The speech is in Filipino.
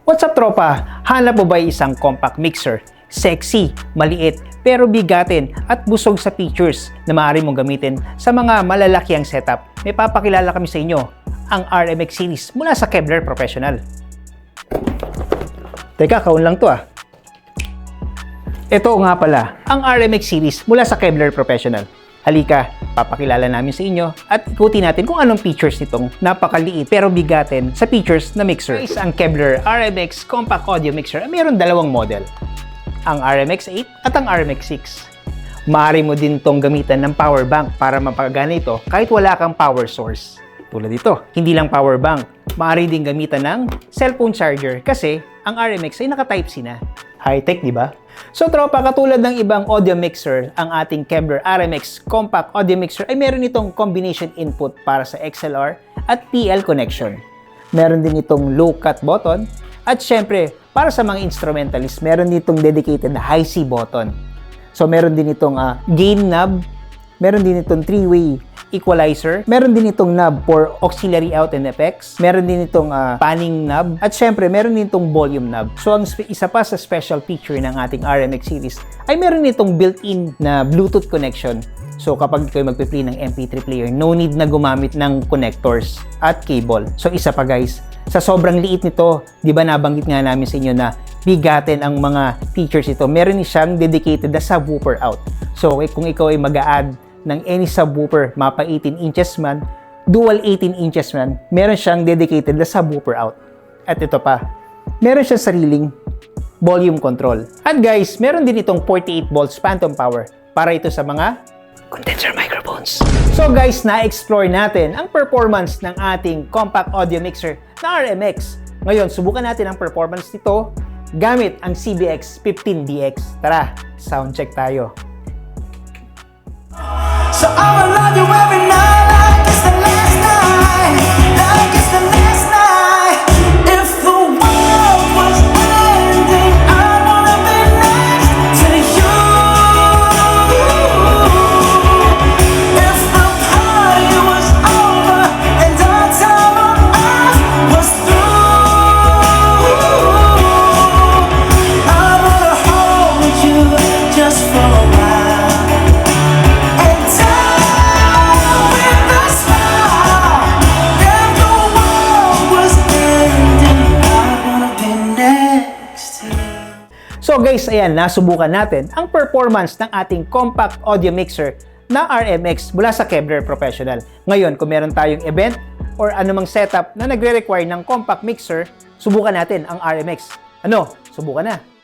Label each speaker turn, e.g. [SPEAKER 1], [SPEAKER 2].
[SPEAKER 1] What's up tropa? Hanap mo ba isang compact mixer? Sexy, maliit, pero bigatin at busog sa features na maaari mong gamitin sa mga malalakiang setup. May papakilala kami sa inyo, ang RMX series mula sa Kevlar Professional. Teka, kaun lang to ah. Ito nga pala, ang RMX series mula sa Kevlar Professional. Halika, papakilala namin sa inyo at ikutin natin kung anong features nitong napakaliit pero bigatin sa features na mixer. Guys, ang Kevlar RMX Compact Audio Mixer ay mayroon dalawang model. Ang RMX 8 at ang RMX 6. Maaari mo din itong gamitan ng power bank para mapagana ito kahit wala kang power source. Tulad dito, hindi lang power bank, maaari din gamitan ng cellphone charger kasi ang RMX ay naka-Type-C na. High-tech, di ba? So tropa, katulad ng ibang audio mixer, ang ating Kevlar RMX Compact Audio Mixer ay meron itong combination input para sa XLR at PL connection. Meron din itong low cut button at syempre, para sa mga instrumentalist, meron din itong dedicated na high C button. So meron din itong gain knob, meron din itong 3-way equalizer, meron din itong knob for auxiliary out and effects, meron din itong panning knob, at syempre meron din itong volume knob. So ang isa pa sa special feature ng ating RMX series ay meron itong built-in na Bluetooth connection. So kapag ikaw magpe-play ng MP3 player, no need na gumamit ng connectors at cable. So isa pa guys, sa sobrang liit nito, di ba nabanggit nga namin sa inyo na bigatin ang mga features ito, meron siyang dedicated na subwoofer out. So kung ikaw ay mag-a-add ng any subwoofer, mapa 18 inches man, dual 18 inches man, meron siyang dedicated na subwoofer out. At ito pa, meron siyang sariling volume control. At guys, meron din itong 48 volts phantom power para ito sa mga condenser microphones. So guys, na-explore natin ang performance ng ating compact audio mixer na RMX. Ngayon, subukan natin ang performance nito gamit ang CBX 15DX. Tara, sound check tayo.
[SPEAKER 2] So I'ma love you every night like it's the last night, like it's the last night. If the world was ending, I wanna be next to you. If the party was over and our time on earth was through, I wanna hold you just for a while.
[SPEAKER 1] So guys, ayan, nasubukan natin ang performance ng ating compact audio mixer na RMX mula sa Kevlar Professional. Ngayon, kung meron tayong event or anumang setup na nagre-require ng compact mixer, subukan natin ang RMX. Ano? Subukan na!